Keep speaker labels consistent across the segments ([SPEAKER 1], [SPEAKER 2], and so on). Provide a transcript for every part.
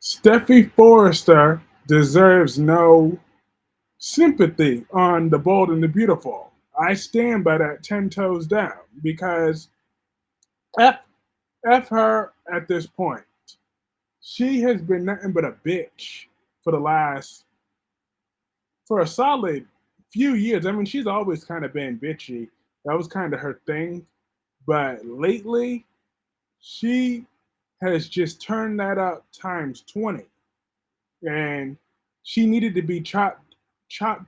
[SPEAKER 1] Steffy Forrester deserves no sympathy on The Bold and the Beautiful. I stand by that 10 toes down because F, F her at this point. She has been nothing but a bitch for for a solid few years. I mean, she's always kind of been bitchy. That was kind of her thing. But lately, she has just turned that up times 20. And she needed to be chopped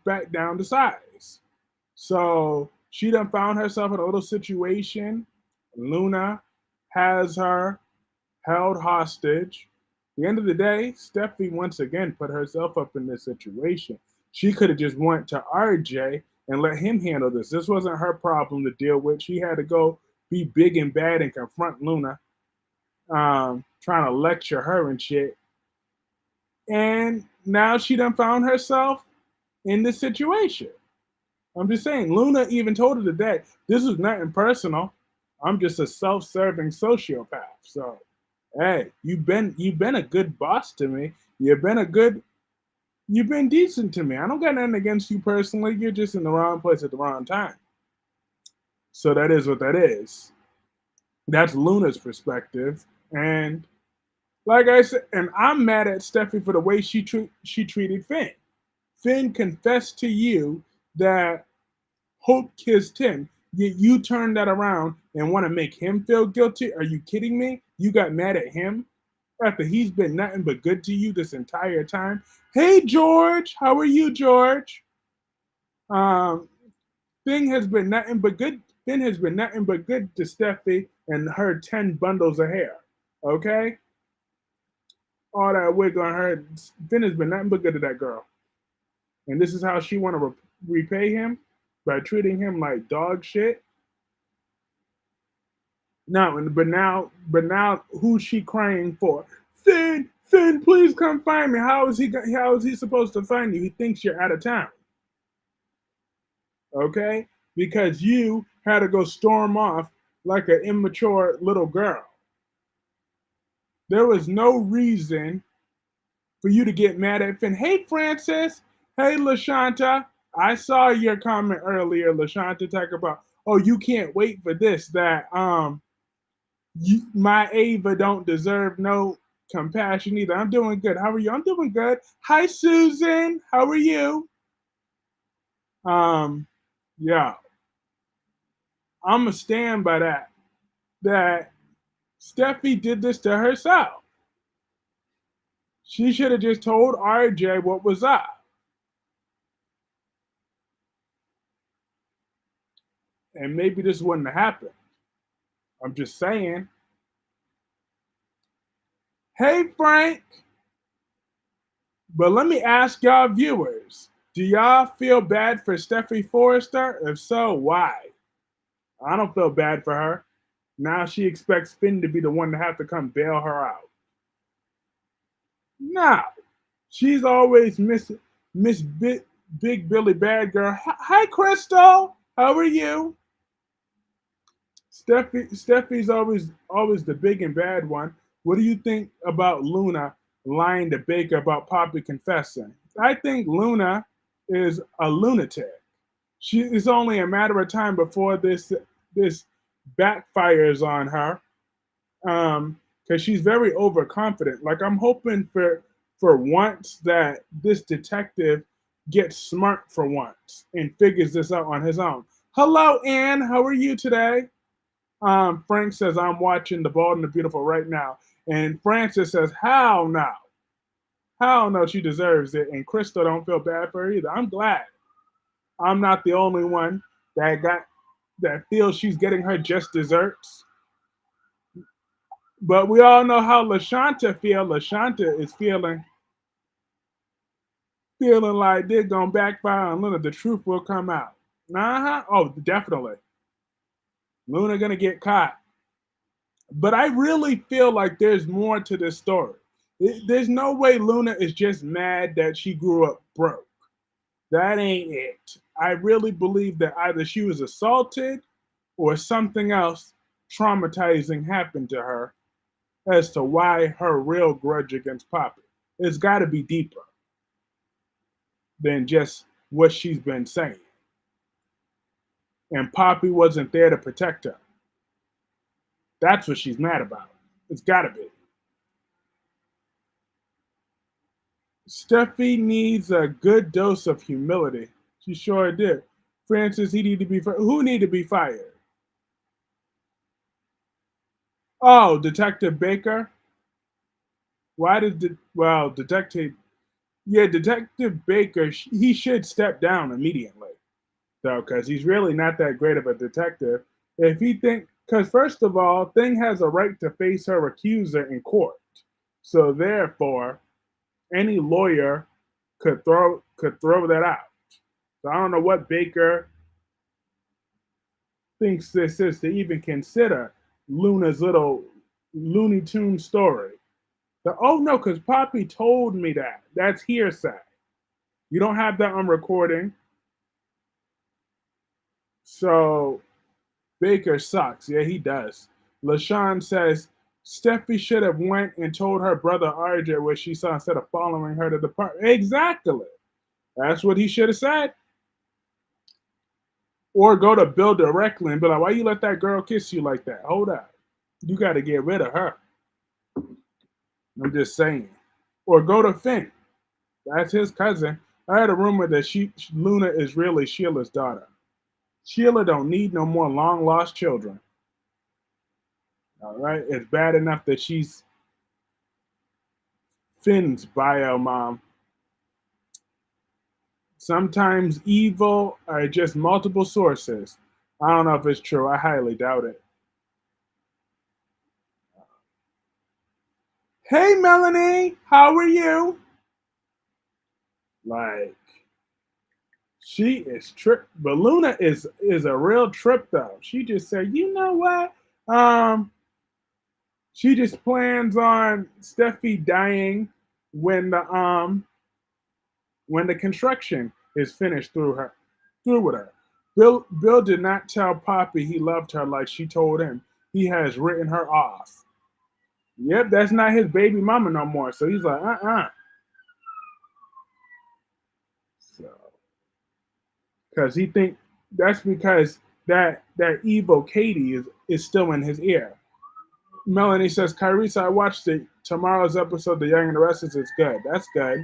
[SPEAKER 1] back down to size. So she done found herself in a little situation. Luna has her held hostage. At the end of the day, Steffi once again put herself up in this situation. She could have just went to RJ and let him handle this. This wasn't her problem to deal with. She had to go be big and bad and confront Luna, trying to lecture her and shit. And now she done found herself in this situation. I'm just saying, Luna even told her today, this was nothing personal. I'm just a self-serving sociopath. So, hey, you've been a good boss to me. You've been decent to me. I don't got nothing against you personally. You're just in the wrong place at the wrong time. So that is what that is. That's Luna's perspective. And like I said, and I'm mad at Steffi for the way she treated Finn. Finn confessed to you that Hope kissed him, yet you turned that around and want to make him feel guilty? Are you kidding me? You got mad at him after he's been nothing but good to you this entire time? Hey, George, how are you, George? Um, Thing has been nothing but good. Finn has been nothing but good to Steffi and her 10 bundles of hair. Okay? All that wig on her. Finn has been nothing but good to that girl. And this is how she want to repay him by treating him like dog shit. No, but now, who's she crying for? Finn, Finn, please come find me. How is he supposed to find you? He thinks you're out of town. Okay, because you had to go storm off like an immature little girl. There was no reason for you to get mad at Finn. Hey, Francis. Hey, Lashanta. I saw your comment earlier, Lashanta, talk about, oh, you can't wait for this, that my Ava don't deserve no compassion either. I'm doing good. How are you? I'm doing good. Hi, Susan. How are you? Um, yeah, I'm gonna stand by that. That Steffi did this to herself. She should have just told RJ what was up, and maybe this wouldn't have happened. I'm just saying. Hey, Frank. But let me ask y'all viewers, do y'all feel bad for Steffi Forrester? If so, why? I don't feel bad for her. Now she expects Finn to be the one to have to come bail her out. No. She's always Miss Big Billy Bad Girl. Hi, Crystal. How are you? Steffi's always the big and bad one. What do you think about Luna lying to Baker about Poppy confessing? I think Luna is a lunatic. It's only a matter of time before this backfires on her. Because she's very overconfident. Like I'm hoping for once that this detective gets smart for once and figures this out on his own. Hello, Anne. How are you today? Frank says, I'm watching The Bold and the Beautiful right now. And Francis says, how now? How no, she deserves it. And Crystal don't feel bad for her either. I'm glad. I'm not the only one that feels she's getting her just desserts. But we all know how Lashanta feel. Lashanta is feeling like they're gonna backfire on Luna. The truth will come out. Uh-huh. Oh, definitely. Luna gonna get caught. But I really feel like there's more to this story. There's no way Luna is just mad that she grew up broke. That ain't it. I really believe that either she was assaulted or something else traumatizing happened to her as to why her real grudge against Poppy. It's got to be deeper than just what she's been saying. And Poppy wasn't there to protect her. That's what she's mad about. It's got to be. Steffi needs a good dose of humility. She sure did. Francis, he need to be who need to be fired? Oh, Detective Baker. Why did Detective Baker? He should step down immediately, though, because he's really not that great of a detective. If he think, because first of all, Thing has a right to face her accuser in court, so therefore, any lawyer could throw that out. So I don't know what Baker thinks this is to even consider Luna's little Looney Tune story. Oh no, because Poppy told me that. That's hearsay. You don't have that on recording. So Baker sucks. Yeah, he does. LaShawn says Steffi should have went and told her brother RJ what she saw instead of following her to the park. Exactly. That's what he should have said. Or go to Bill directly and be like, why you let that girl kiss you like that? Hold up. You got to get rid of her. I'm just saying. Or go to Finn. That's his cousin. I had a rumor that Luna is really Sheila's daughter. Sheila don't need no more long lost children. All right, it's bad enough that she's Finn's bio mom. Sometimes evil are just multiple sources. I don't know if it's true. I highly doubt it. Hey, Melanie, how are you? Like, she is trip, but Luna is a real trip though. She just said, you know what? Um, she just plans on Steffi dying when the construction is finished through with her. Bill did not tell Poppy he loved her like she told him. He has written her off. Yep, that's not his baby mama no more. So he's like, So, because he think that's because that evil Katie is still in his ear. Melanie says, Kyrese, I watched tomorrow's episode of The Young and The Restless. It's good. That's good.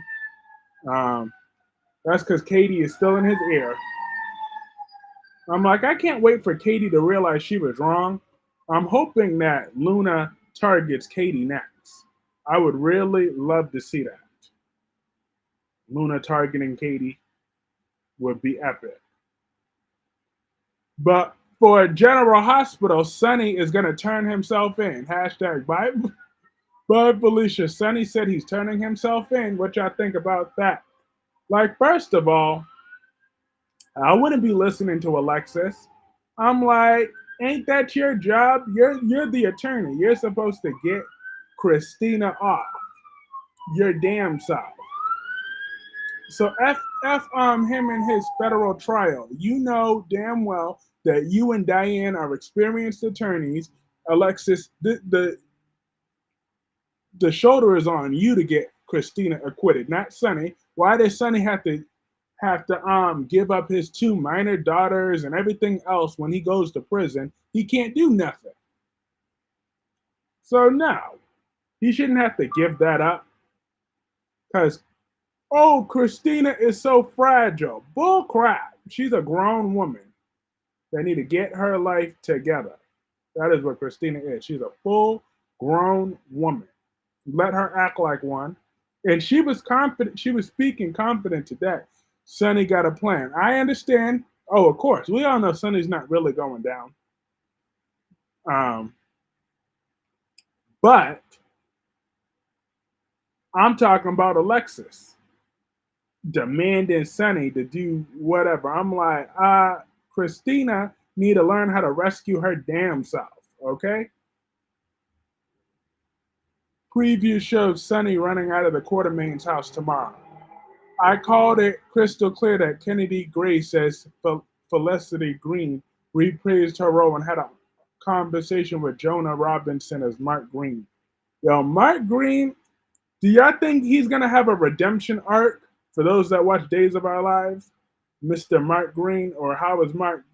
[SPEAKER 1] Um, that's because Katie is still in his ear. I'm like, I can't wait for Katie to realize she was wrong. I'm hoping that Luna targets Katie next. I would really love to see that. Luna targeting Katie would be epic. But for General Hospital, Sonny is going to turn himself in. Hashtag bye Felicia. Sonny said he's turning himself in. What y'all think about that? Like, first of all, I wouldn't be listening to Alexis. I'm like, ain't that your job? You're the attorney. You're supposed to get Christina off your damn self. So f him in his federal trial. You know damn well that you and Diane are experienced attorneys. Alexis, the shoulder is on you to get Christina acquitted, not Sonny. Why does Sonny have to give up his two minor daughters and everything else when he goes to prison? He can't do nothing. So no, he shouldn't have to give that up because Christina is so fragile. Bull crap. She's a grown woman. They need to get her life together. That is what Christina is. She's a full grown woman. Let her act like one. And she was confident. She was speaking confident today. Sonny got a plan. I understand. Oh, of course. We all know Sonny's not really going down. Um, but I'm talking about Alexis demanding Sonny to do whatever. I'm like, Christina need to learn how to rescue her damn self. Okay. Preview shows Sonny running out of the Quartermain's house tomorrow. I called it crystal clear that Kennedy Grace as Felicity Green reprised her role and had a conversation with Jonah Robinson as Mark Green. Yo, Mark Green, Do y'all think he's gonna have a redemption arc for those that watch Days of Our Lives? Mr. Mark Green, or how is Mark,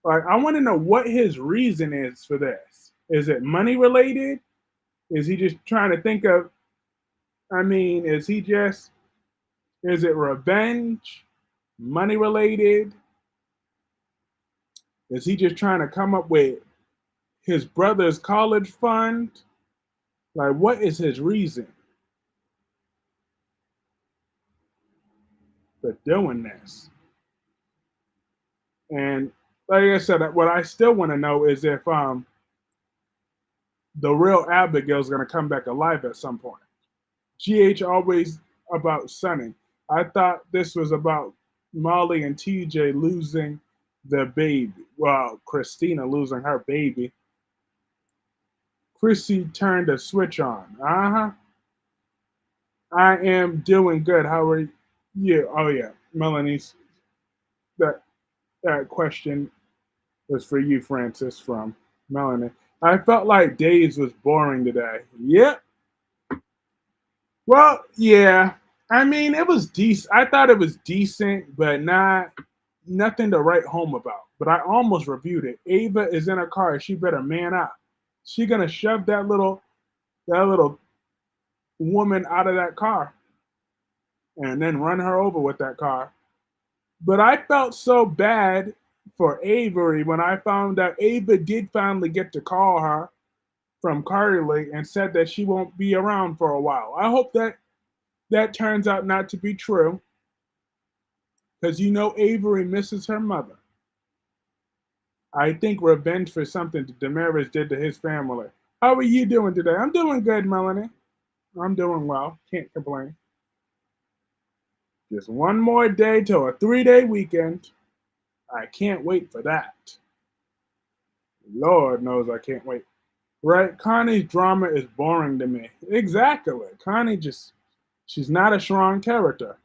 [SPEAKER 1] like, I want to know what his reason is for this. Is it money related? Is he just trying to think of, I mean, is it revenge? Money related? Is he just trying to come up with his brother's college fund? Like, what is his reason for doing this? And like I said, what I still want to know is if the real Abigail's gonna come back alive at some point. GH always about Sunny. I thought this was about Molly and TJ losing their baby. Well, Christina losing her baby. Chrissy turned a switch on. Uh huh. I am doing good. How are you? Oh yeah, Melanie's. That that question was for you, Francis, from Melanie. I felt like Days was boring today. Yep. Well, yeah. I mean, it was decent. I thought it was decent, but not nothing to write home about. But I almost reviewed it. Ava is in her car. She better man up. She gonna shove that little woman out of that car and then run her over with that car. But I felt so bad for Avery when I found out Ava did finally get to call her from Carly and said that she won't be around for a while. I hope that turns out not to be true because Avery misses her mother. I think revenge for something Damaris did to his family. How are you doing today? I'm doing good, Melanie. I'm doing well. Can't complain. Just one more day till a 3-day weekend. I can't wait for that. Lord knows I can't wait. Right? Connie's drama is boring to me. Exactly. She's not a strong character.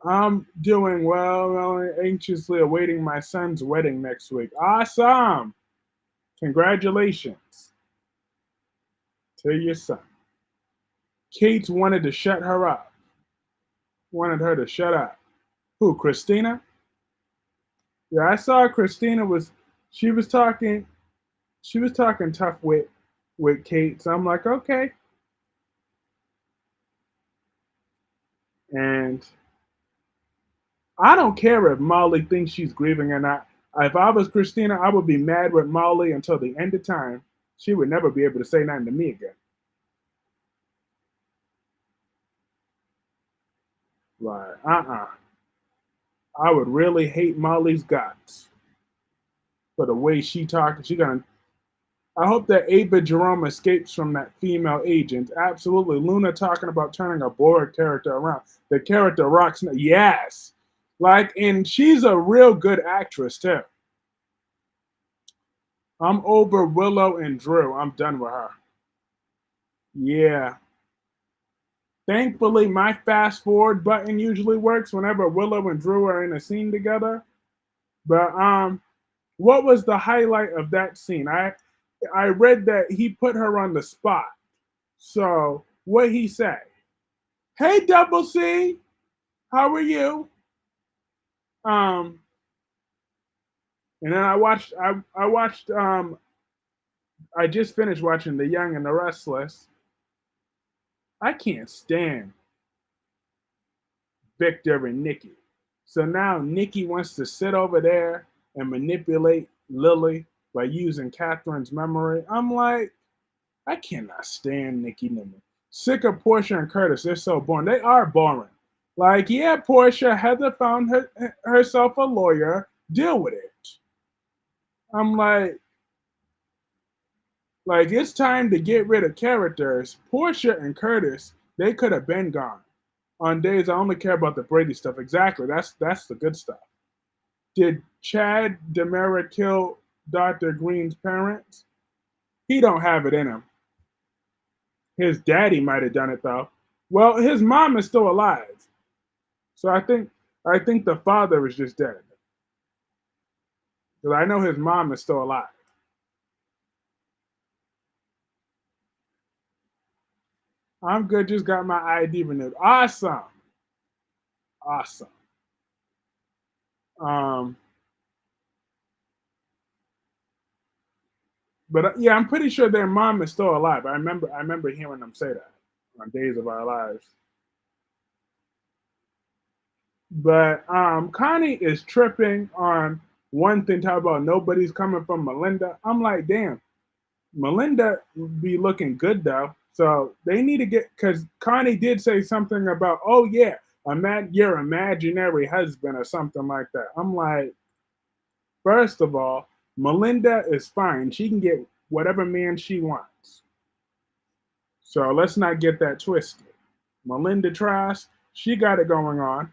[SPEAKER 1] I'm doing well, anxiously awaiting my son's wedding next week. Awesome! Congratulations to your son. Kate wanted to shut her up. Wanted her to shut up. Who, Christina? Yeah, I saw Christina she was talking she was talking tough with Kate. So I'm like, okay. And I don't care if Molly thinks she's grieving or not. If I was Christina, I would be mad with Molly until the end of time. She would never be able to say nothing to me again. Like, I would really hate Molly's guts for the way she talks. I hope that Ava Jerome escapes from that female agent. Absolutely. Luna talking about turning a bored character around. The character rocks. Yes. And she's a real good actress, too. I'm over Willow and Drew. I'm done with her. Yeah. Thankfully, my fast forward button usually works whenever Willow and Drew are in a scene together. But what was the highlight of that scene? I read that he put her on the spot. So what he say? Hey, Double C, how are you? Um, and then I just finished watching The Young and The Restless. I can't stand Victor and Nikki. So now Nikki wants to sit over there and manipulate Lily by using Catherine's memory. I'm like, I cannot stand Nikki Nimmo. Sick of Portia and Curtis. They're so boring. They are boring. Yeah, Portia, Heather found herself a lawyer. Deal with it. I'm like it's time to get rid of characters. Portia and Curtis, they could have been gone. On days I only care about the Brady stuff. Exactly. That's the good stuff. Did Chad Demera kill Dr. Green's parents? He don't have it in him. His daddy might have done it though. Well, his mom is still alive. So I think the father is just dead. Because I know his mom is still alive. I'm good. Just got my ID renewed. Awesome. Awesome. Um, but yeah, I'm pretty sure their mom is still alive. I remember hearing them say that on Days of Our Lives. But Connie is tripping on one thing, talk about nobody's coming from Melinda. I'm like, damn, Melinda be looking good though. So they need to get, because Connie did say something about, oh yeah, your imaginary husband or something like that. I'm like, first of all, Melinda is fine. She can get whatever man she wants. So let's not get that twisted. Melinda Trash, she got it going on.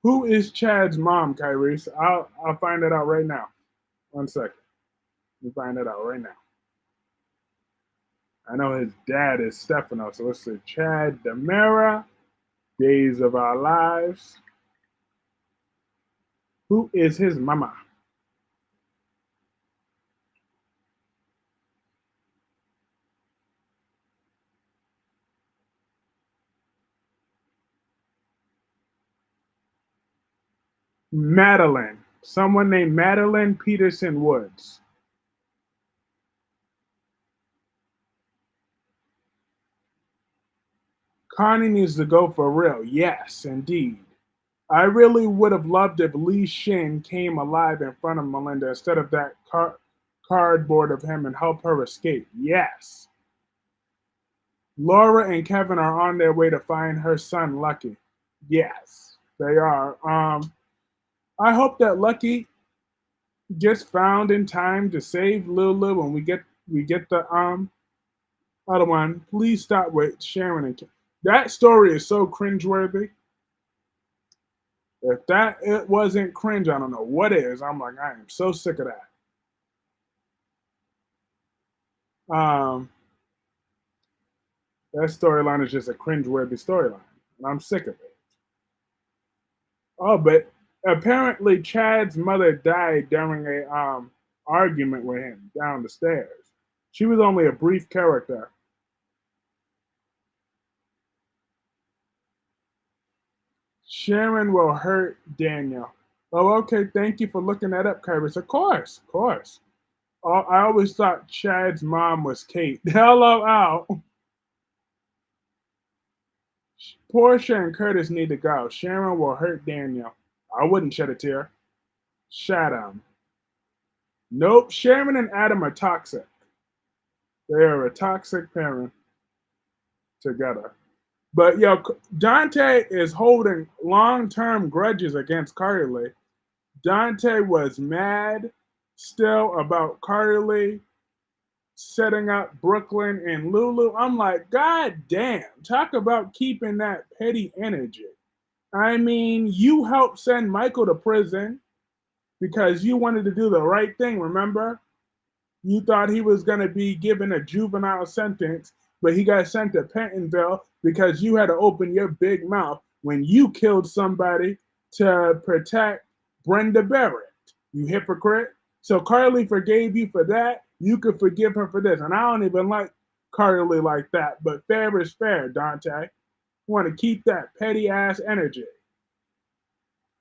[SPEAKER 1] Who is Chad's mom, Kyrese? I'll find it out right now. 1 second. Let me find it out right now. I know his dad is Stefano, so let's see. Chad Demera, Days of Our Lives. Who is his mama? Madeline. Someone named Madeline Peterson Woods. Connie needs to go for real. Yes, indeed. I really would have loved if Lee Shin came alive in front of Melinda instead of that cardboard of him and help her escape. Yes. Laura and Kevin are on their way to find her son Lucky. Yes, they are. I hope that Lucky gets found in time to save Lulu when we get the other one. Please stop with Sharon and that story is so cringeworthy. If that it wasn't cringe, I don't know what is. I'm like, I am so sick of that. That storyline is just a cringeworthy storyline, and I'm sick of it. Oh, but apparently Chad's mother died during a argument with him down the stairs. She was only a brief character. Sharon will hurt Daniel. Oh, okay. Thank you for looking that up, Kyrus. Of course, of course. I always thought Chad's mom was Kate. Hello, Al. Portia and Curtis need to go. Sharon will hurt Daniel. I wouldn't shed a tear. Shut him. Nope. Sharon and Adam are toxic. They are a toxic parent together. But yo, Dante is holding long-term grudges against Carly. Dante was mad still about Carly setting up Brooklyn and Lulu. I'm like, God damn, talk about keeping that petty energy. I mean, you helped send Michael to prison because you wanted to do the right thing, remember? You thought he was going to be given a juvenile sentence, but he got sent to Pentonville because you had to open your big mouth when you killed somebody to protect Brenda Barrett. You hypocrite. So Carly forgave you for that. You could forgive her for this. And I don't even like Carly like that, but fair is fair, Dante. You want to keep that petty ass energy.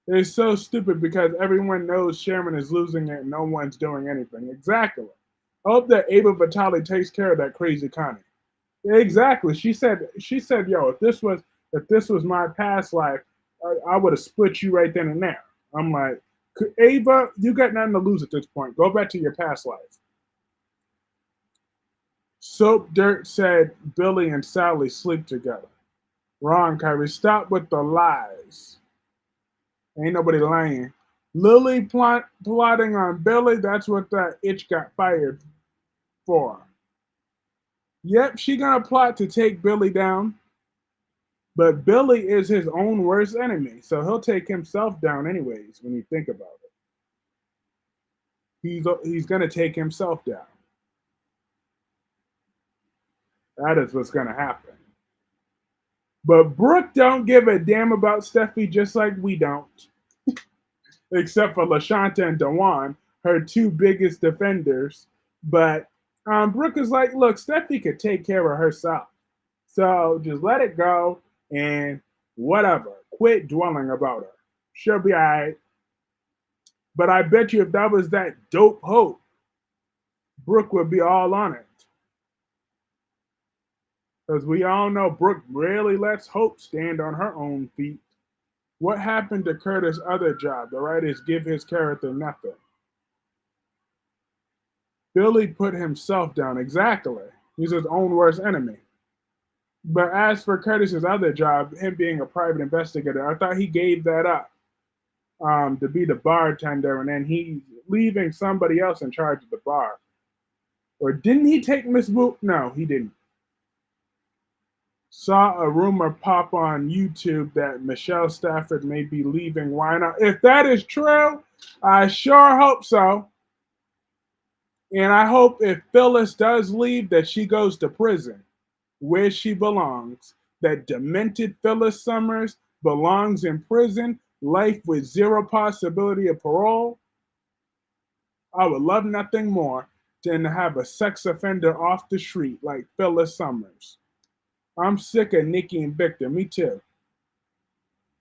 [SPEAKER 1] It's so stupid because everyone knows Sharon is losing it and no one's doing anything. Exactly. I hope that Ava Vitale takes care of that crazy Connie. Exactly. She said, yo, if this was my past life, I would have split you right then and there. I'm like, Ava, you got nothing to lose at this point. Go back to your past life. Soap Dirt said Billy and Sally sleep together. Wrong, Kyrie. Stop with the lies. Ain't nobody lying. Lily plotting on Billy. That's what that itch got fired for. Yep, she gonna plot to take Billy down, but Billy is his own worst enemy, so he'll take himself down anyways. When you think about it, he's gonna take himself down. That is what's gonna happen. But Brooke don't give a damn about Steffi, just like we don't, except for Lashanta and Dewan, her two biggest defenders. But Brooke is like, look, Steffi could take care of herself. So just let it go and whatever. Quit dwelling about her. She'll be all right. But I bet you if that was that dope Hope, Brooke would be all on it. Because we all know Brooke rarely lets Hope stand on her own feet. What happened to Curtis' other job? The writers give his character nothing. Billy put himself down. Exactly. He's his own worst enemy. But as for Curtis's other job, him being a private investigator, I thought he gave that up to be the bartender, and then he's leaving somebody else in charge of the bar. Or didn't he take Miss Boop? No, he didn't. Saw a rumor pop on YouTube that Michelle Stafford may be leaving. Why not? If that is true, I sure hope so. And I hope if Phyllis does leave, that she goes to prison where she belongs. That demented Phyllis Summers belongs in prison, life with zero possibility of parole. I would love nothing more than to have a sex offender off the street like Phyllis Summers. I'm sick of Nikki and Victor. Me too.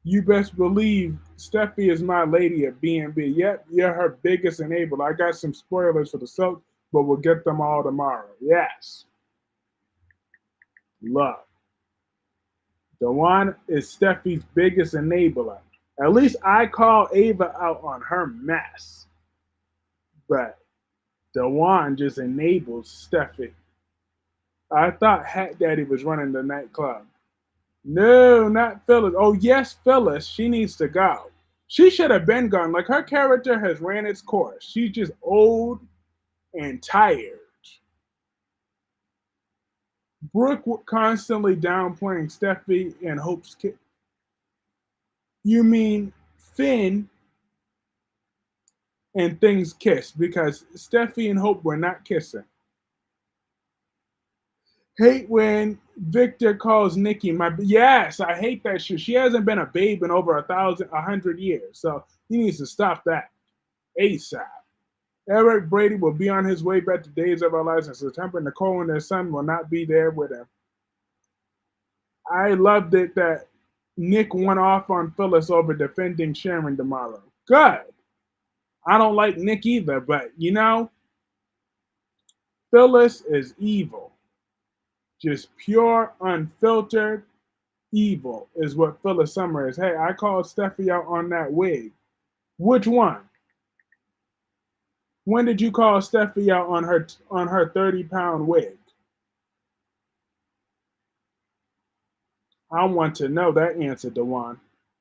[SPEAKER 1] You best believe Steffi is my lady at B&B. Yep, you're her biggest enabler. I got some spoilers for the soap, but we'll get them all tomorrow. Yes. Love. Dewan is Steffi's biggest enabler. At least I call Ava out on her mess. But Dewan just enables Steffi. I thought Hat Daddy was running the nightclub. No, not Phyllis. Oh, yes, Phyllis. She needs to go. She should have been gone. Like, her character has ran its course. She's just old and tired. Brooke constantly downplaying Steffi and Hope's kid. You mean Finn and things kiss, because Steffi and Hope were not kissing. Hate when Victor calls Nikki my. Yes, I hate that shit. She hasn't been a babe in over 100 years, so he needs to stop that ASAP. Eric Brady will be on his way back to Days of Our Lives in September. Nicole and their son will not be there with him. I loved it that Nick went off on Phyllis over defending Sharon tomorrow. Good. I don't like Nick either, but Phyllis is evil. Just pure, unfiltered evil is what Phyllis Summer is. Hey, I called Steffi out on that wig. Which one? When did you call Steffi out on her 30-pound wig? I want to know that answer, Dewan.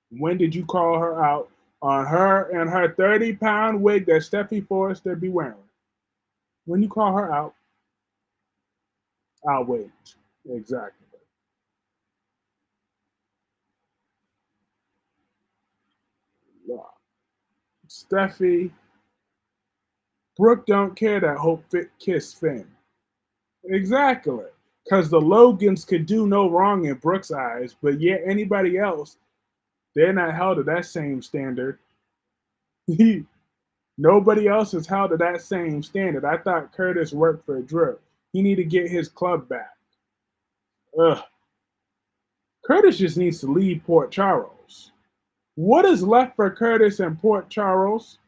[SPEAKER 1] When did you call her out on her and her 30-pound wig that Steffy Forrester be wearing? When you call her out, I'll wait. Exactly. Steffi, Brooke don't care that Hope kissed Finn. Exactly. Because the Logans could do no wrong in Brooke's eyes, but yet anybody else, they're not held to that same standard. Nobody else is held to that same standard. I thought Curtis worked for Drew. He need to get his club back. Ugh. Curtis just needs to leave Port Charles. What is left for Curtis in Port Charles?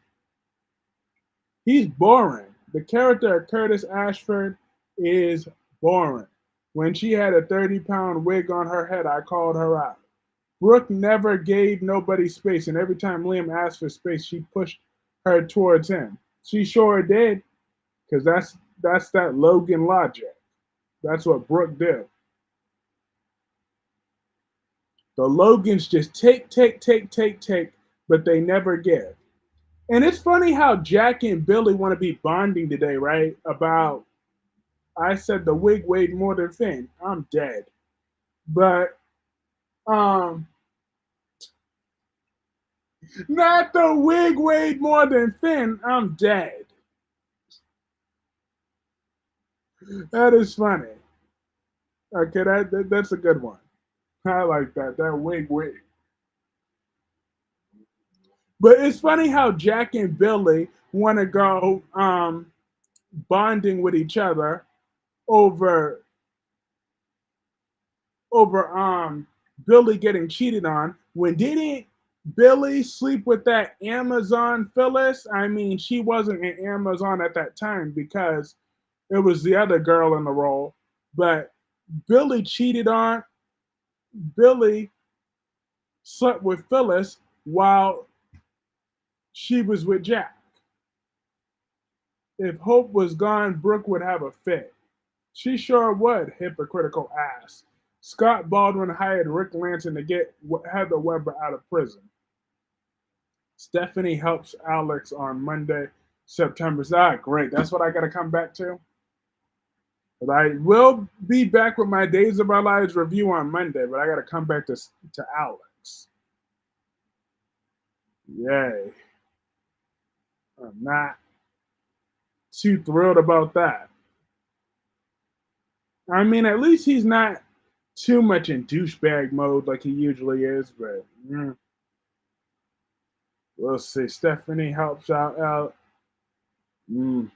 [SPEAKER 1] He's boring. The character of Curtis Ashford is boring. When she had a 30-pound wig on her head, I called her out. Brooke never gave nobody space, and every time Liam asked for space, she pushed her towards him. She sure did, because that's that Logan logic. That's what Brooke did. The Logans just take, but they never give. And it's funny how Jack and Billy want to be bonding today, right? About, I said the wig weighed more than Finn. I'm dead. But um not the wig weighed more than Finn. I'm dead. That is funny. Okay, that's a good one. I like that. That wig. But it's funny how Jack and Billy want to go bonding with each other over over Billy getting cheated on. When didn't Billy sleep with that Amazon Phyllis? I mean, she wasn't an Amazon at that time because it was the other girl in the role. But Billy cheated on Billy slept with Phyllis while she was with Jack. If Hope was gone, Brooke would have a fit. She sure would, hypocritical ass. Scott Baldwin hired Rick Lanson to get Heather Weber out of prison. Stephanie helps Alex on Monday, September. Ah, great. That's what I got to come back to. But I will be back with my Days of Our Lives review on Monday, but I got to come back to Alex. Yay. I'm not too thrilled about that. I mean, at least he's not too much in douchebag mode like he usually is, but we'll see. Stephanie helps out. Mm.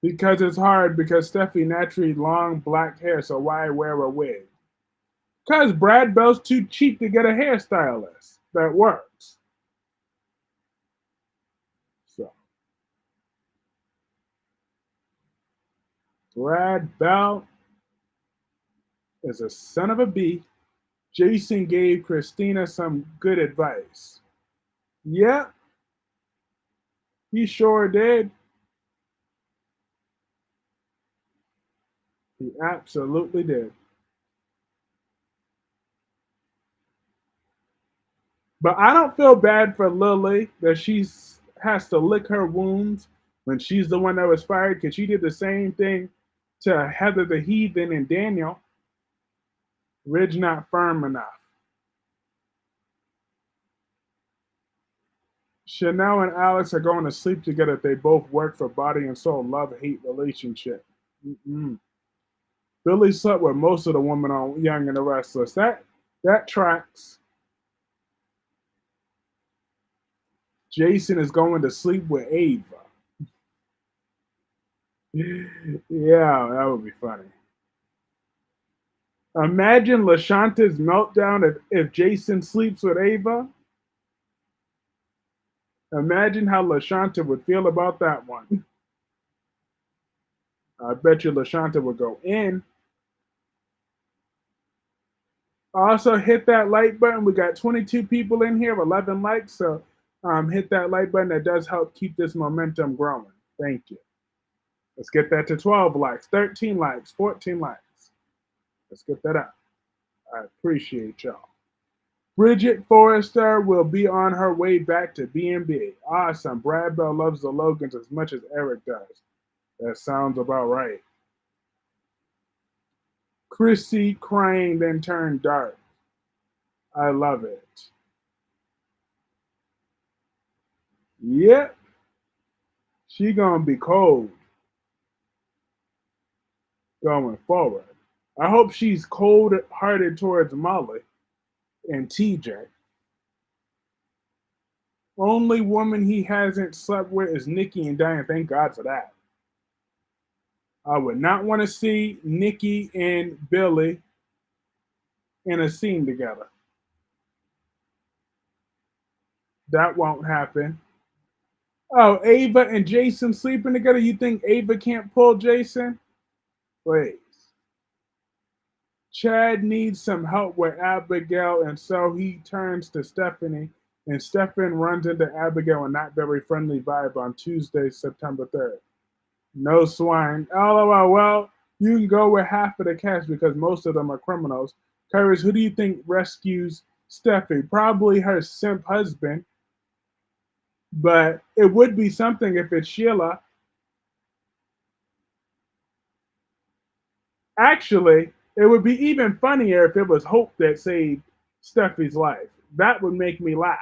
[SPEAKER 1] Because it's hard because Stephanie naturally long black hair, so why wear a wig? Because Brad Bell's too cheap to get a hairstylist that works. So Brad Bell is a son of a bee. Jason gave Christina some good advice. Yeah, he sure did. He absolutely did. But I don't feel bad for Lily that she has to lick her wounds when she's the one that was fired because she did the same thing to Heather the Heathen and Daniel. Ridge not firm enough. Chanel and Alex are going to sleep together if they both work for body and soul love hate relationship. Mm-mm. Billy slept with most of the women on Young and the Restless. That tracks. Jason is going to sleep with Ava. Yeah, that would be funny. Imagine LaShanta's meltdown if Jason sleeps with Ava. Imagine how LaShanta would feel about that one. I bet you LaShanta would go in. Also, hit that like button. We got 22 people in here, 11 likes. So hit that like button. That does help keep this momentum growing. Thank you. Let's get that to 12 likes, 13 likes, 14 likes. Let's get that up. I appreciate y'all. Bridget Forrester will be on her way back to B&B. Awesome. Brad Bell loves the Logans as much as Eric does. That sounds about right. Chrissy crying then turned dark. I love it. Yep, she gonna be cold going forward. I hope she's cold-hearted towards Molly and TJ. Only woman he hasn't slept with is Nikki and Diane. Thank God for that. I would not want to see Nikki and Billy in a scene together. That won't happen. Oh, Ava and Jason sleeping together? You think Ava can't pull Jason? Please. Chad needs some help with Abigail, and so he turns to Stephanie, and Stephen runs into Abigail and not very friendly vibe on Tuesday, September 3rd. No swine. LOL. Well, you can go with half of the cast because most of them are criminals. Courage, who do you think rescues Steffi? Probably her simp husband, but it would be something if it's Sheila. Actually, it would be even funnier if it was Hope that saved Steffi's life. That would make me laugh.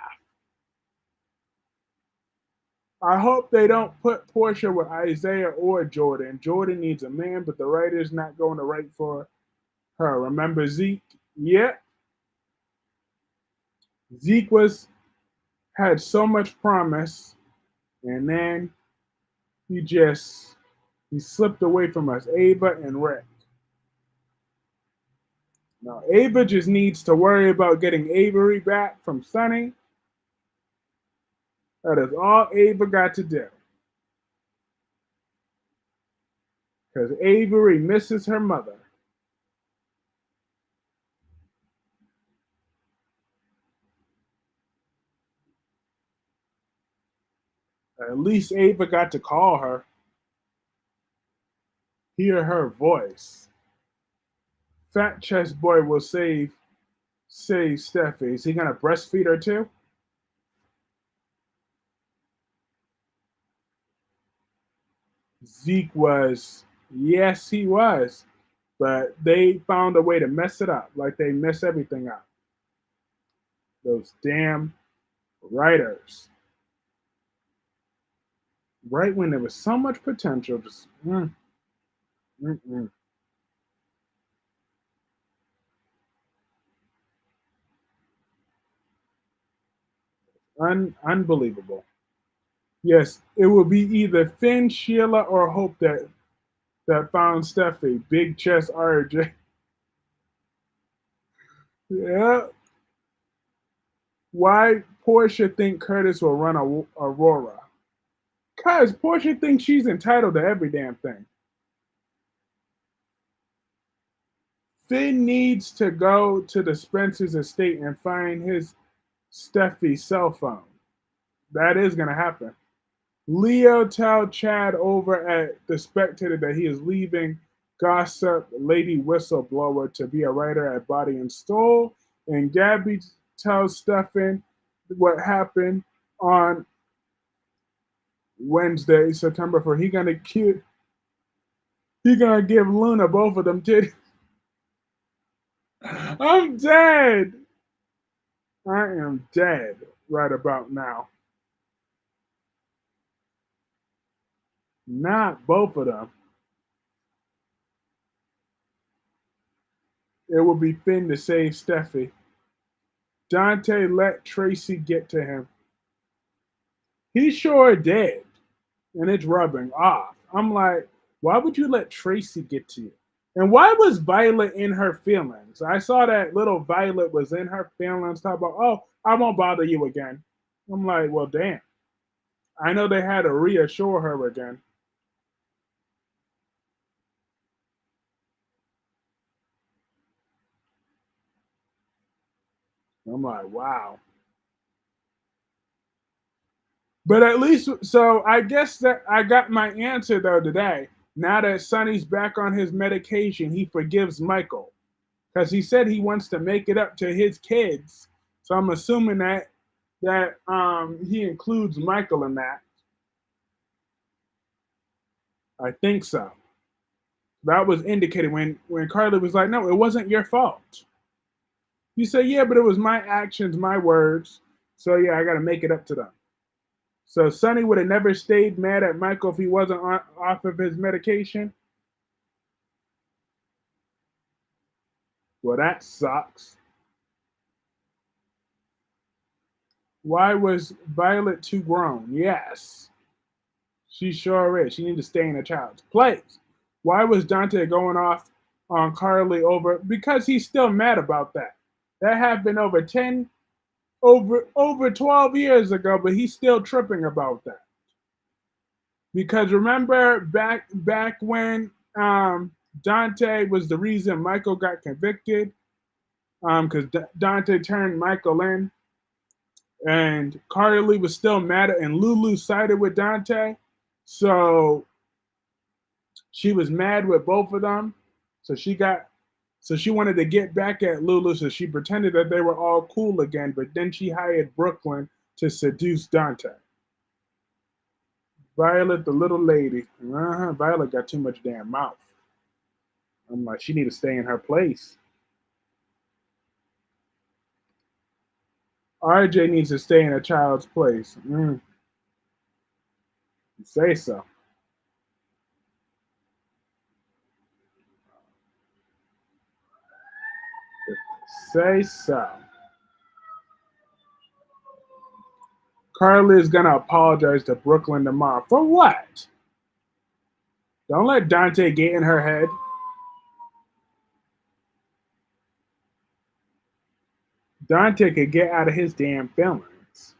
[SPEAKER 1] I hope they don't put Portia with Isaiah or Jordan. Jordan needs a man, but the writer's not going to write for her. Remember Zeke? Yep. Zeke had so much promise, and then he he slipped away from us. Ava and Rick. Now, Ava just needs to worry about getting Avery back from Sunny. That is all Ava got to do. Because Avery misses her mother. At least Ava got to call her, hear her voice. Fat chest boy will save Steffi. Is he gonna breastfeed her too? Zeke was, yes, he was, but they found a way to mess it up, like they mess everything up. Those damn writers. Right when there was so much potential, just mm, mm. Unbelievable. Yes, it will be either Finn, Sheila, or Hope that found Steffi. Big chest RJ. Yeah. Why Portia think Curtis will run Aurora? Cause Portia thinks she's entitled to every damn thing. Finn needs to go to the Spencer's estate and find his Steffi's cell phone. That is gonna happen. Leo tell Chad over at the Spectator that he is leaving Gossip Lady Whistleblower to be a writer at Body and Soul. And Gabby tells Stefan what happened on Wednesday, September 4th. He gonna give Luna both of them titties. I'm dead. I am dead right about now. Not both of them. It will be Finn to save Steffi. Dante let Tracy get to him. He sure did. And it's rubbing off. I'm like, why would you let Tracy get to you? And why was Violet in her feelings? I saw that little Violet was in her feelings, talking about, oh, I won't bother you again. I'm like, well, damn. I know they had to reassure her again. I'm like, wow. But at least, so I guess that I got my answer though today. Now that Sonny's back on his medication, he forgives Michael because he said he wants to make it up to his kids. So I'm assuming that he includes Michael in that. I think so. That was indicated when Carly was like, "No, it wasn't your fault." He said, "Yeah, but it was my actions, my words. So yeah, I got to make it up to them." So Sonny would have never stayed mad at Michael if he wasn't off of his medication. Well, that sucks. Why was Violet too grown? Yes, she sure is. She needs to stay in a child's place. Why was Dante going off on Carly over? Because he's still mad about that. That happened over 12 years ago, but he's still tripping about that. Because remember back when Dante was the reason Michael got convicted, because Dante turned Michael in, and Carly was still mad at, and Lulu sided with Dante, so she was mad with both of them. So she wanted to get back at Lulu, so she pretended that they were all cool again, but then she hired Brooklyn to seduce Dante. Violet, the little lady. Violet got too much damn mouth. I'm like, she need to stay in her place. RJ needs to stay in a child's place. You say so. Say so. Carly is gonna apologize to Brooklyn tomorrow. For what? Don't let Dante get in her head. Dante could get out of his damn feelings.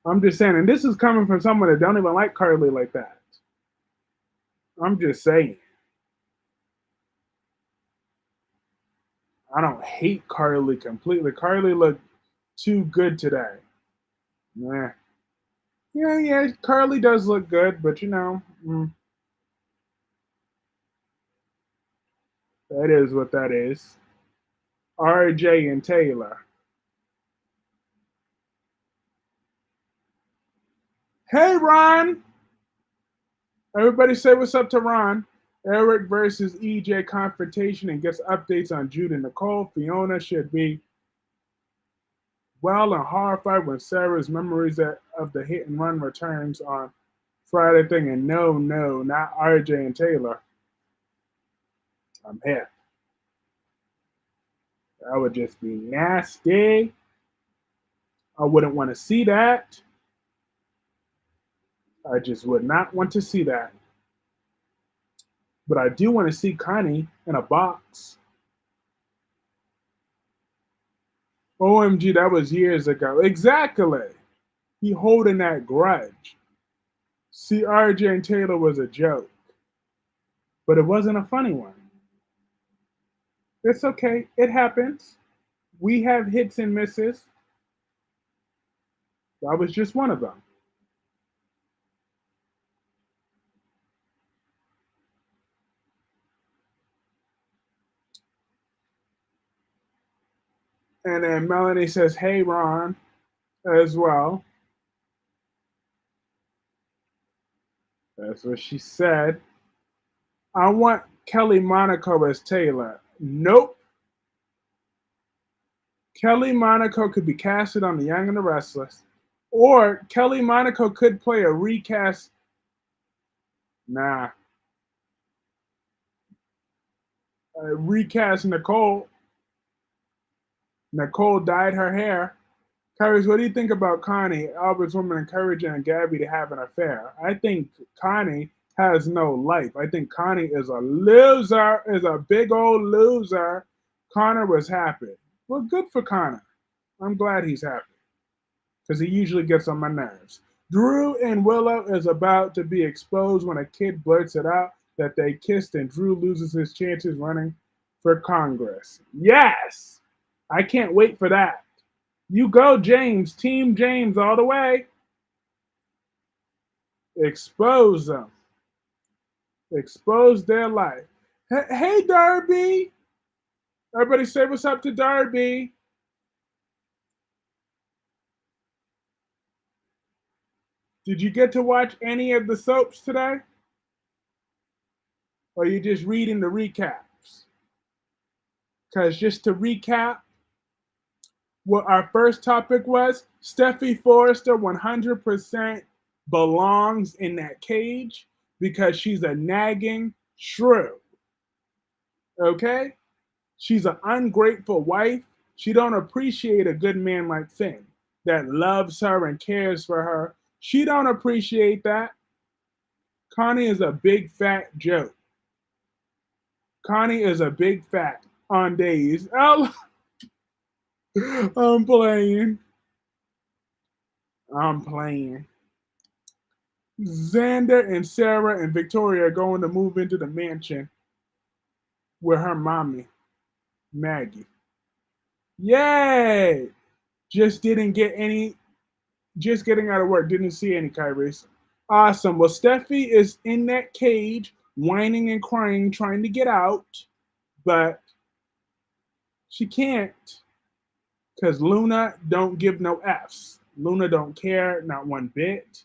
[SPEAKER 1] I'm just saying, and this is coming from someone that don't even like Carly like that. I'm just saying. I don't hate Carly completely. Carly looked too good today. Yeah. Yeah, yeah. Carly does look good, but that is what that is. RJ and Taylor. Hey, Ron. Everybody say what's up to Ron. Eric versus EJ confrontation and gets updates on Jude and Nicole. Fiona should be well and horrified when Sarah's memories of the hit and run returns on Friday thing. And no, no, not RJ and Taylor. I'm here. That would just be nasty. I wouldn't want to see that. I just would not want to see that. But I do want to see Connie in a box. OMG, that was years ago. Exactly. He holding that grudge. See, RJ and Taylor was a joke, but it wasn't a funny one. It's okay. It happens. We have hits and misses. That was just one of them. And then Melanie says, "Hey, Ron," as well. That's what she said. I want Kelly Monaco as Taylor. Nope. Kelly Monaco could be casted on The Young and the Restless. Or Kelly Monaco could play a recast. Nah. Recast Nicole. Nicole dyed her hair. Kyrus, what do you think about Connie, Albert's woman, encouraging Gabby to have an affair? I think Connie has no life. I think Connie is a loser, is a big old loser. Connor was happy. Well, good for Connor. I'm glad he's happy because he usually gets on my nerves. Drew and Willow is about to be exposed when a kid blurts it out that they kissed and Drew loses his chances running for Congress. Yes! I can't wait for that. You go, James. Team James all the way. Expose them. Expose their life. Hey, Darby. Everybody say what's up to Darby. Did you get to watch any of the soaps today? Or are you just reading the recaps? Because just to recap, what our first topic was, Steffy Forrester 100% belongs in that cage because she's a nagging shrew. Okay? She's an ungrateful wife. She don't appreciate a good man like Finn that loves her and cares for her. She don't appreciate that. Connie is a big fat joke. Connie is a big fat on days. Oh, I'm playing. I'm playing. Xander and Sarah and Victoria are going to move into the mansion with her mommy, Maggie. Yay! Just didn't get any, just getting out of work, didn't see any Kyrie's. Awesome. Well, Steffi is in that cage, whining and crying, trying to get out, but she can't because Luna don't give no Fs. Luna don't care, not one bit.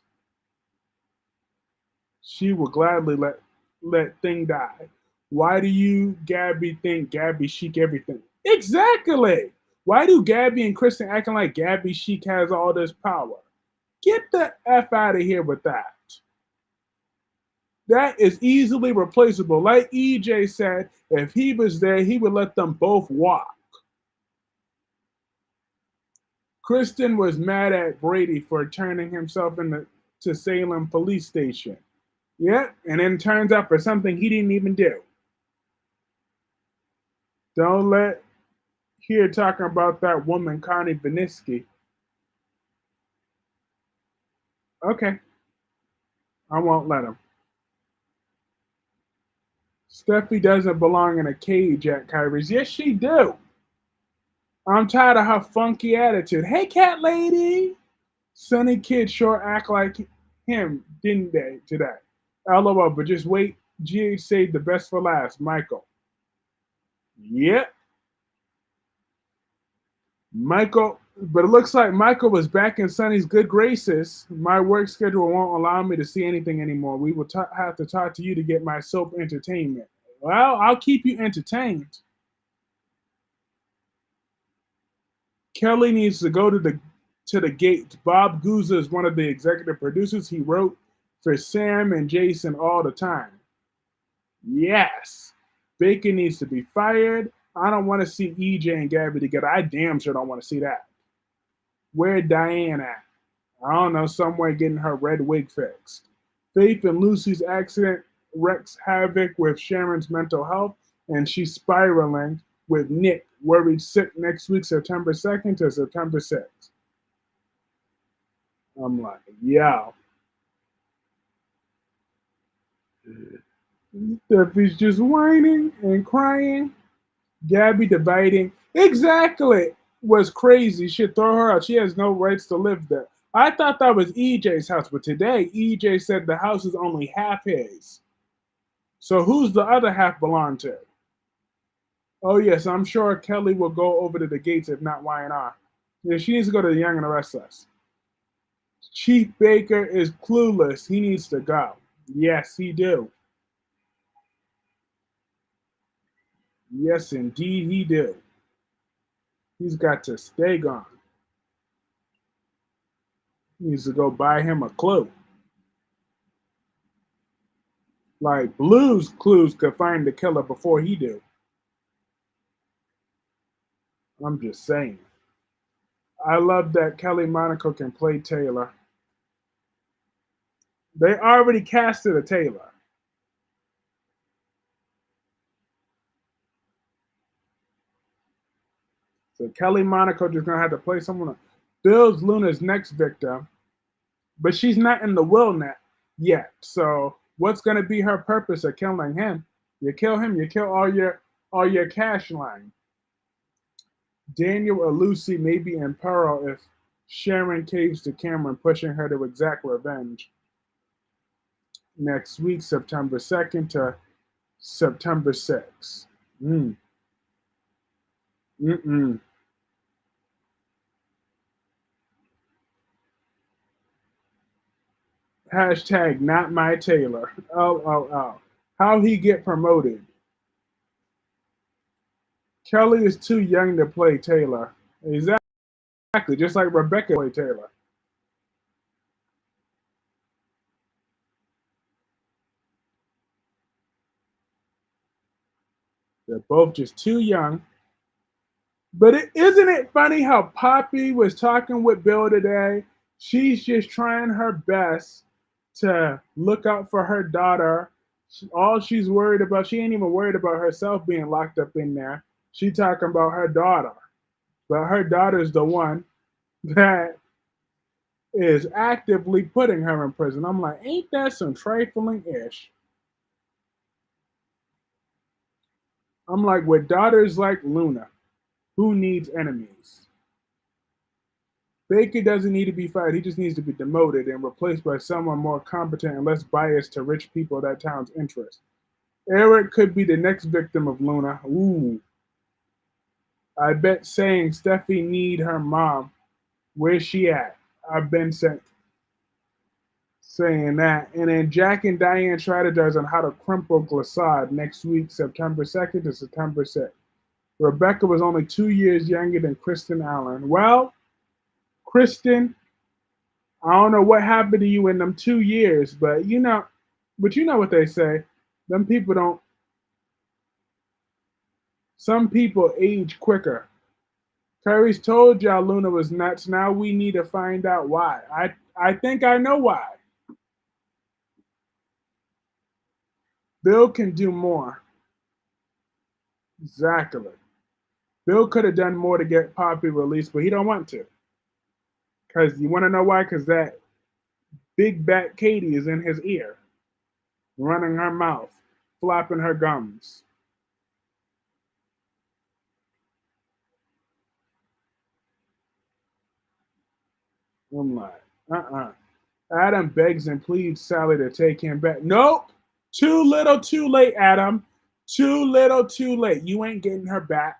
[SPEAKER 1] She will gladly let thing die. Why do you, Gabby, think Gabby Chic everything? Exactly. Why do Gabby and Kristen acting like Gabby Chic has all this power? Get the F out of here with that. That is easily replaceable. Like EJ said, if he was there, he would let them both walk. Kristen was mad at Brady for turning himself into Salem police station. Yep, and then turns out for something he didn't even do. Don't let Here talking about that woman, Connie Viniski. Okay, I won't let him. Steffi doesn't belong in a cage at Kyrie's. Yes, she do. I'm tired of her funky attitude. Hey, cat lady. Sunny kids sure act like him, didn't they, today? LOL, but just wait. GH saved the best for last. Michael. Yep. Michael, but it looks like Michael was back in Sunny's good graces. My work schedule won't allow me to see anything anymore. We will have to talk to you to get my soap entertainment. Well, I'll keep you entertained. Kelly needs to go to the gate. Bob Guza is one of the executive producers. He wrote for Sam and Jason all the time. Yes. Bacon needs to be fired. I don't want to see EJ and Gabby together. I damn sure don't want to see that. Where Diane at? I don't know, somewhere getting her red wig fixed. Faith and Lucy's accident wreaks havoc with Sharon's mental health, and she's spiraling with Nick, worried sick next week, September 2nd to September 6th. I'm like, yo. Steffi's just whining and crying. Gabby dividing. Exactly. Was crazy. Should throw her out. She has no rights to live there. I thought that was EJ's house, but today EJ said the house is only half his. So who's the other half belong to? Oh yes, I'm sure Kelly will go over to the gates if not Y&R. Yeah, she needs to go to the Young and the Restless. Chief Baker is clueless. He needs to go. Yes, he do. Yes, indeed he do. He's got to stay gone. He needs to go buy him a clue. Like Blue's Clues could find the killer before he do. I'm just saying. I love that Kelly Monaco can play Taylor. They already casted a Taylor. So Kelly Monaco just gonna have to play someone else. Bill's Luna's next victim, but she's not in the will net yet. So what's gonna be her purpose of killing him? You kill him, you kill all your cash line. Daniel or Lucy may be in peril if Sharon caves to Cameron, pushing her to exact revenge. Next week, September 2nd to September 6th. Mm. Mm-mm. Hashtag not my Taylor. LOL. How he get promoted? Kelly is too young to play Taylor. Exactly, just like Rebecca played Taylor. They're both just too young. But isn't it funny how Poppy was talking with Bill today? She's just trying her best to look out for her daughter. All she's worried about, she ain't even worried about herself being locked up in there. She talking about her daughter. But her daughter's the one that is actively putting her in prison. I'm like, ain't that some trifling ish? I'm like, with daughters like Luna, who needs enemies? Baker doesn't need to be fired. He just needs to be demoted and replaced by someone more competent and less biased to rich people of that town's interest. Eric could be the next victim of Luna. Ooh. I bet saying Steffi need her mom. Where's she at? I've been saying that. And then Jack and Diane strategize on how to crumple Glissade next week, September 2nd to September 6th. Rebecca was only 2 years younger than Kristen Allen. Well, Kristen, I don't know what happened to you in them 2 years, but you know what they say. Them people don't, some people age quicker. Clarice told y'all Luna was nuts. Now we need to find out why. I think I know why. Bill can do more. Exactly. Bill could have done more to get Poppy released, but he don't want to. Because you want to know why? Because that big bat Katie is in his ear, running her mouth, flapping her gums. I'm like, uh-uh. Adam begs and pleads Sally to take him back. Nope. Too little, too late, Adam. Too little, too late. You ain't getting her back.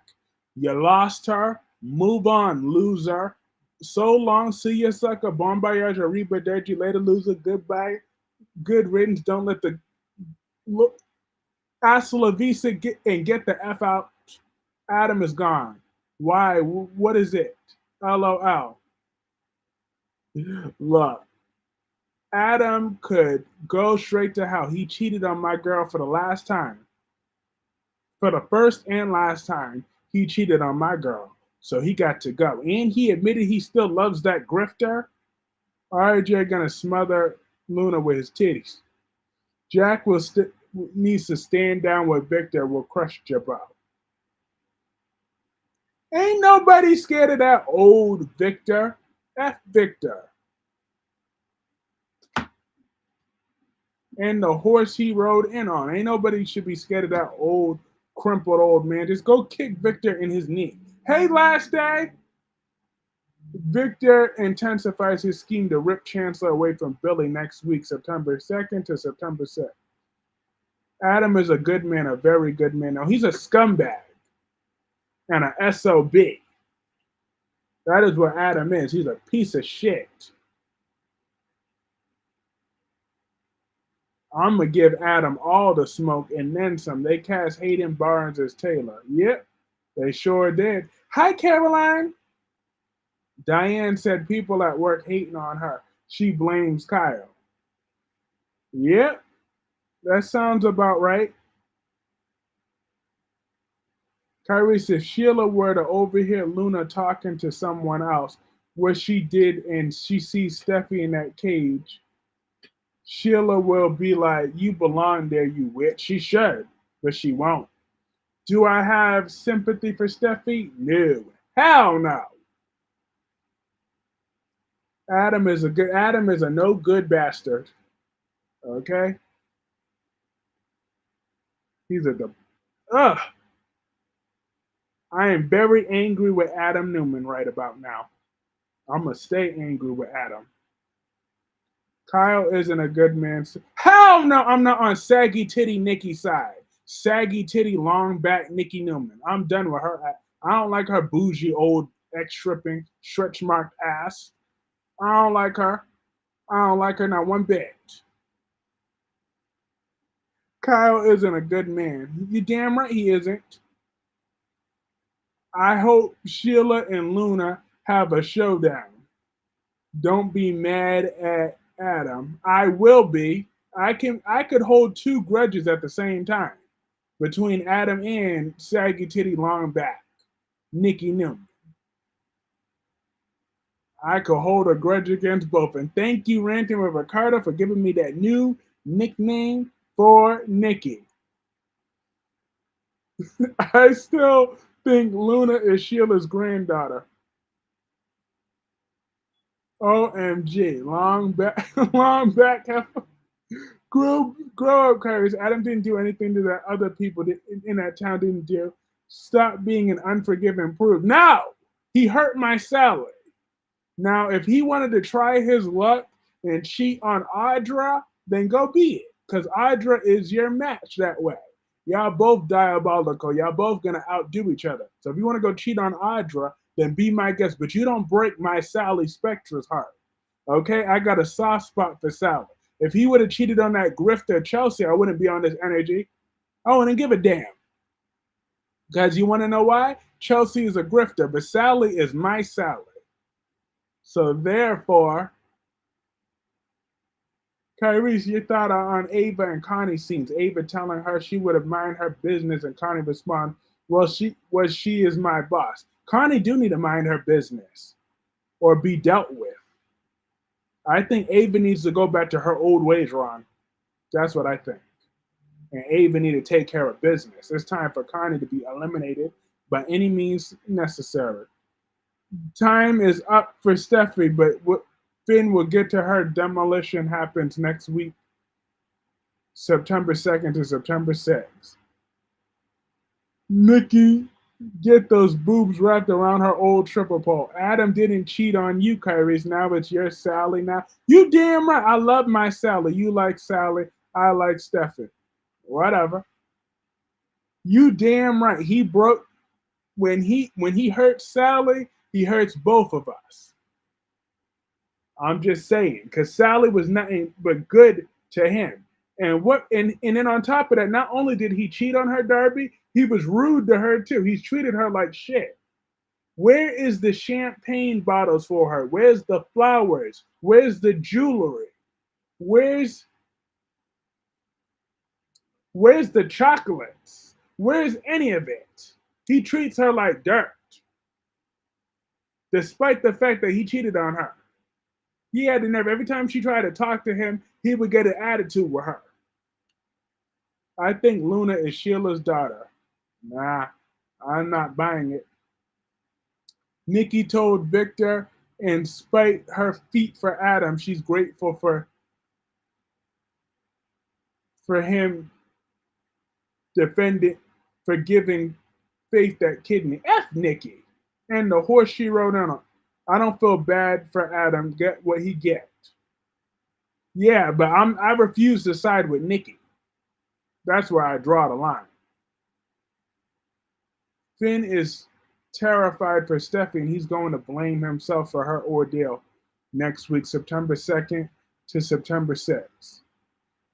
[SPEAKER 1] You lost her. Move on, loser. So long, see ya, sucker. Bon voyage, arrivederci, later, loser. Goodbye. Good riddance. Don't let the look. Hasta la vista and get the F out. Adam is gone. Why? What is it? LOL. Look, Adam could go straight to hell. He cheated on my girl for the last time. For the first and last time, he cheated on my girl. So he got to go. And he admitted he still loves that grifter. RJ gonna smother Luna with his titties. Jack needs to stand down with Victor. Will crush your bro. Ain't nobody scared of that old Victor. F Victor. And the horse he rode in on. Ain't nobody should be scared of that old, crumpled old man. Just go kick Victor in his knee. Hey, last day. Victor intensifies his scheme to rip Chancellor away from Billy next week, September 2nd to September 6th. Adam is a good man, a very good man. Now, he's a scumbag and an SOB. That is what Adam is. He's a piece of shit. I'm going to give Adam all the smoke and then some. They cast Hayden Barnes as Taylor. Yep, they sure did. Hi, Caroline. Diane said people at work hating on her. She blames Kyle. Yep, that sounds about right. Kyrie says Sheila were to overhear Luna talking to someone else, what she did, and she sees Steffi in that cage, Sheila will be like, "You belong there, you witch." She should, but she won't. Do I have sympathy for Steffi? No. Hell no. Adam is a no good bastard. Okay? He's a ugh. I am very angry with Adam Newman right about now. I'm gonna stay angry with Adam. Kyle isn't a good man. Hell no, I'm not on saggy titty Nikki's side. Saggy titty long back Nikki Newman. I'm done with her. I don't like her bougie old ex stripping stretch marked ass. I don't like her. I don't like her not one bit. Kyle isn't a good man. You damn right he isn't. I hope Sheila and Luna have a showdown. Don't be mad at Adam. I will be. I could hold two grudges at the same time between Adam and saggy titty long back, Nikki Newman. I could hold a grudge against both. And thank you, Ranting with Ricardo, for giving me that new nickname for Nikki. I still think Luna is Sheila's granddaughter. OMG. Long back, long back. Grow up, Curtis. Adam didn't do anything to that other people in that town didn't do. Stop being an unforgiving prude. No, he hurt my salary. Now, if he wanted to try his luck and cheat on Audra, then go be it. Because Audra is your match that way. Y'all both diabolical. Y'all both gonna outdo each other. So if you want to go cheat on Audra, then be my guest. But you don't break my Sally Spectra's heart. Okay? I got a soft spot for Sally. If he would have cheated on that grifter Chelsea, I wouldn't be on this energy. I wouldn't give a damn. Because you want to know why? Chelsea is a grifter, but Sally is my Sally. So therefore, Kyrie's, your thought on Ava and Connie scenes. Ava telling her she would have mind her business, and Connie respond, "Well, she is my boss." Connie do need to mind her business or be dealt with. I think Ava needs to go back to her old ways, Ron. That's what I think. And Ava need to take care of business. It's time for Connie to be eliminated by any means necessary. Time is up for Steffi, but Finn will get to her. Demolition happens next week, September 2nd to September 6th. Nikki, get those boobs wrapped around her old triple pole. Adam didn't cheat on you, Kyrie. Now it's your Sally. Now you damn right. I love my Sally. You like Sally. I like Steffi. Whatever. You damn right. He broke when he hurts Sally. He hurts both of us. I'm just saying, because Sally was nothing but good to him. And then on top of that, not only did he cheat on her, Darby, he was rude to her too. He's treated her like shit. Where is the champagne bottles for her? Where's the flowers? Where's the jewelry? Where's where's the chocolates? Where's any of it? He treats her like dirt, despite the fact that he cheated on her. He had to never, every time she tried to talk to him, he would get an attitude with her. I think Luna is Sheila's daughter. Nah, I'm not buying it. Nikki told Victor, in spite her feet for Adam, she's grateful for him defending, for giving Faith that kidney. F Nikki. And the horse she rode on. I don't feel bad for Adam. Get what he get. Yeah, but I refuse to side with Nikki. That's where I draw the line. Finn is terrified for Steffi, and he's going to blame himself for her ordeal next week, September 2nd to September 6th.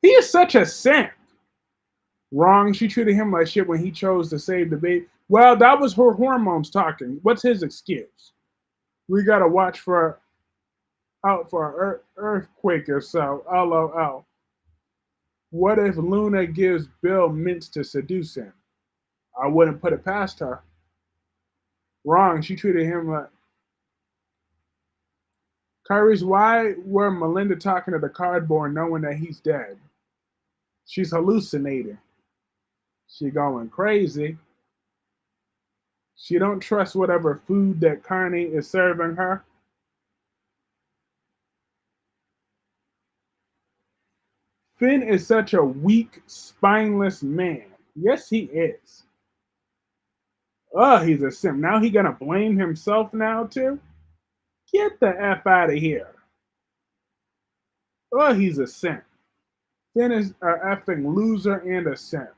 [SPEAKER 1] He is such a simp. Wrong. She treated him like shit when he chose to save the baby. Well, that was her hormones talking. What's his excuse? We got to watch out for an earthquake or so. LOL. What if Luna gives Bill mints to seduce him? I wouldn't put it past her. Wrong. She treated him like. Kyrie's, why were Melinda talking to the cardboard knowing that he's dead? She's hallucinating. She going crazy. She don't trust whatever food that Carney is serving her. Finn is such a weak, spineless man. Yes, he is. Oh, he's a simp. Now he gonna blame himself now too? Get the F out of here. Oh, he's a simp. Finn is a effing loser and a simp.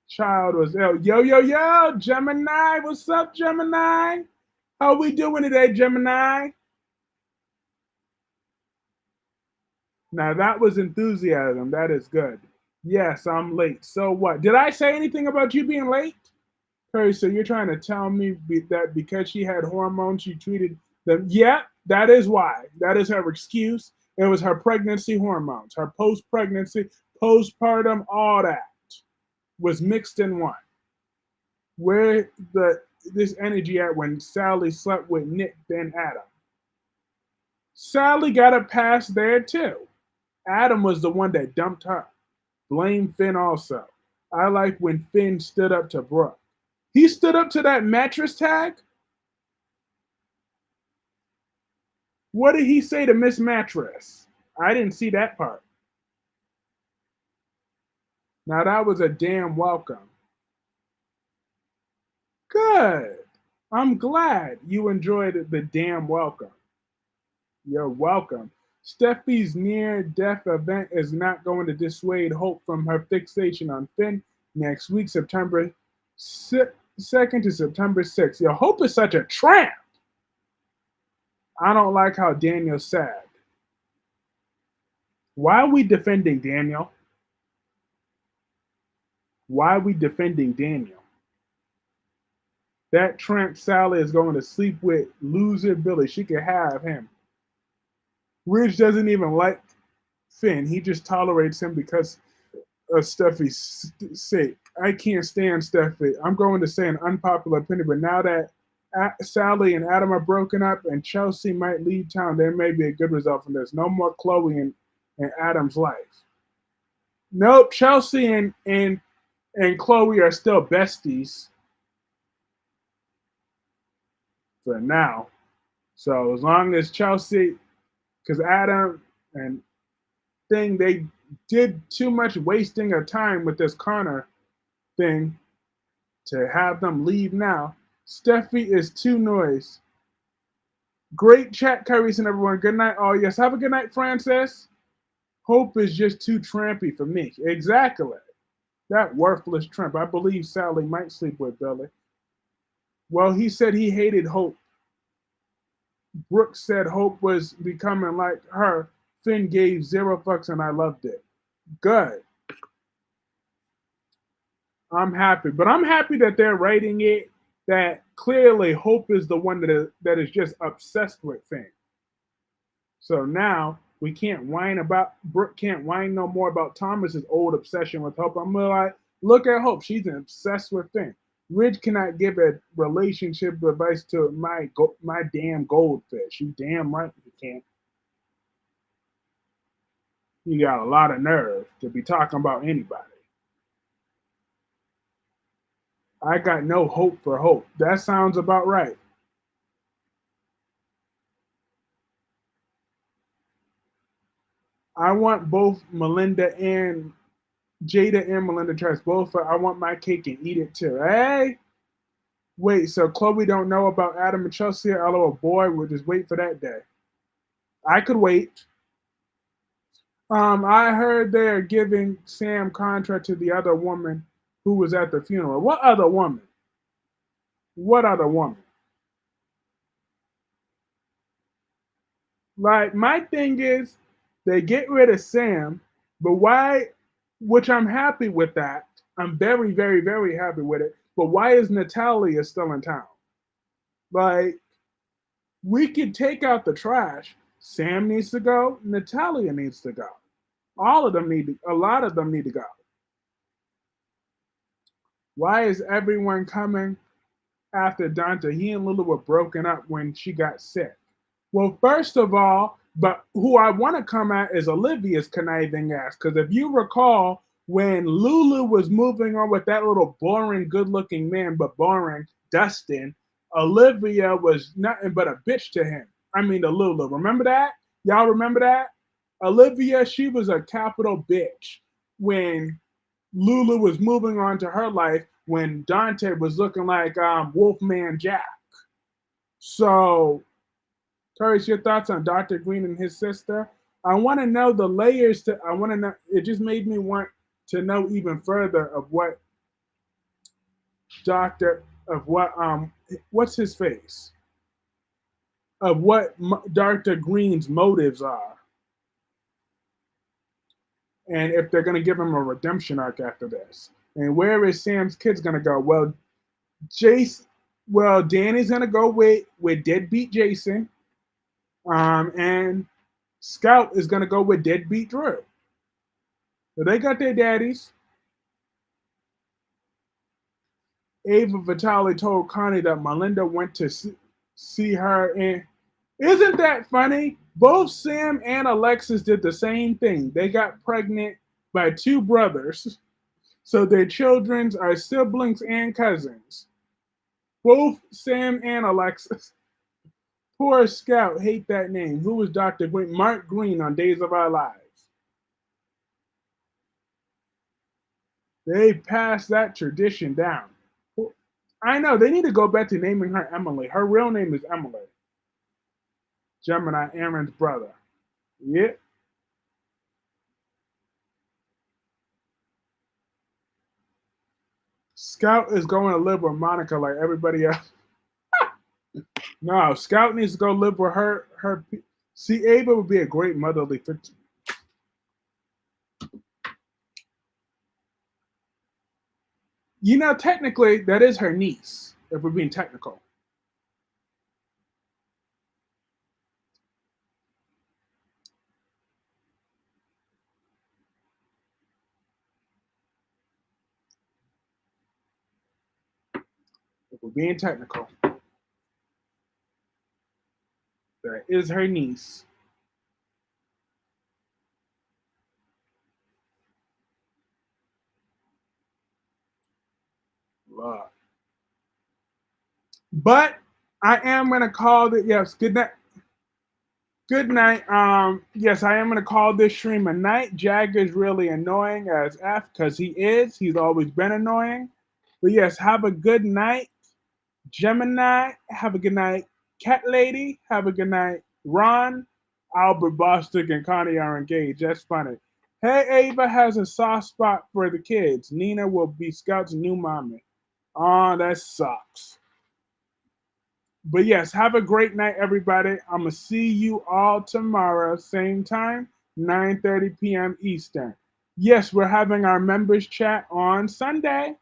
[SPEAKER 1] Child was ill. Yo, yo, yo, Gemini. What's up, Gemini? How we doing today, Gemini? Now that was enthusiasm. That is good. Yes, I'm late. So what? Did I say anything about you being late? Perry, so you're trying to tell me that because she had hormones, she treated them? Yeah, that is why. That is her excuse. It was her pregnancy hormones, her post-pregnancy, postpartum, all that was mixed in one. Where this energy at when Sally slept with Nick, then Adam? Sally got a pass there too. Adam was the one that dumped her. Blame Finn also. I like when Finn stood up to Brooke. He stood up to that mattress tag? What did he say to Miss Mattress? I didn't see that part. Now that was a damn welcome. Good. I'm glad you enjoyed the damn welcome. You're welcome. Steffi's near-death event is not going to dissuade Hope from her fixation on Finn next week, September 2nd to September 6th. Your Hope is such a tramp. I don't like how Daniel's sad. Why are we defending Daniel? Why are we defending Daniel? That tramp Sally is going to sleep with loser Billy. She could have him. Ridge doesn't even like Finn. He just tolerates him because of Steffi's sake. I can't stand Steffi. I'm going to say an unpopular opinion, but now that Sally and Adam are broken up and Chelsea might leave town, there may be a good result from this. No more Chloe in Adam's life. Nope, Chelsea and Chloe are still besties. for now. So as long as Chelsea, because Adam and thing, they did too much wasting of time with this Connor thing to have them leave now. Steffi is too noise. Great chat, Kyrie, and everyone. Good night. Oh, yes. Have a good night, Francis. Hope is just too trampy for me. Exactly. That worthless tramp. I believe Sally might sleep with Billy. Well, he said he hated Hope. Brooks said Hope was becoming like her. Finn gave zero fucks and I loved it. Good. I'm happy. But I'm happy that they're writing it that clearly Hope is the one that is just obsessed with Finn. So now we can't whine about Brooke can't whine no more about Thomas's old obsession with Hope. I'm like, look at Hope. She's obsessed with Finn. Ridge cannot give a relationship advice to my damn goldfish. You damn right you can't. You got a lot of nerve to be talking about anybody. I got no hope for Hope. That sounds about right. I want both Melinda and Jada and Melinda Trash. Both. I want my cake and eat it too. Hey, wait. So Chloe don't know about Adam and Chelsea? Oh boy, we'll just wait for that day. I could wait. I heard they're giving Sam contract to the other woman who was at the funeral. What other woman? What other woman? Like my thing is, they get rid of Sam, but why? Which I'm happy with that. I'm very, very, very happy with it. But why is Natalia still in town? Like we could take out the trash. Sam needs to go. Natalia needs to go. All of them need to. A lot of them need to go. Why is everyone coming after Dante? He and Lulu were broken up when she got sick. Well, first of all, but who I want to come at is Olivia's conniving ass. Because if you recall, when Lulu was moving on with that little boring, good looking man, but boring, Dustin, Olivia was nothing but a bitch to him. I mean, to Lulu. Remember that? Y'all remember that? Olivia, she was a capital bitch when Lulu was moving on to her life when Dante was looking like Wolfman Jack. So Courage, your thoughts on Dr. Green and his sister? I want to know the layers to I want to know it just made me want to know even further of what Dr. of what what's his face? Of what Dr. Green's motives are and if they're going to give him a redemption arc after this. And where is Sam's kids going to go? Well, Jace well, Danny's going to go with deadbeat Jason. And Scout is going to go with deadbeat Drew. So they got their daddies. Ava Vitale told Connie that Melinda went to see her. And isn't that funny? Both Sam and Alexis did the same thing. They got pregnant by two brothers. So their children are siblings and cousins. Both Sam and Alexis. Poor Scout, hate that name. Who was Dr. Green? Mark Green on Days of Our Lives. They passed that tradition down. I know they need to go back to naming her Emily. Her real name is Emily. Gemini, Aaron's brother. Yeah. Scout is going to live with Monica like everybody else. No, Scout needs to go live with her. See, Ava would be a great motherly figure. You know, technically, that is her niece, if we're being technical. If we're being technical, that is her niece. Love. But I am gonna call it. Yes, good night. Good night. Yes, I am gonna call this stream a night. Jagger's really annoying as F because he is. He's always been annoying. But yes, have a good night. Gemini, have a good night. Cat Lady, have a good night. Ron, Albert Bostic, and Connie are engaged. That's funny. Hey, Ava has a soft spot for the kids. Nina will be Scout's new mommy. Oh, that sucks. But yes, have a great night, everybody. I'm gonna see you all tomorrow, same time, 9:30 p.m. Eastern. Yes, we're having our members chat on Sunday.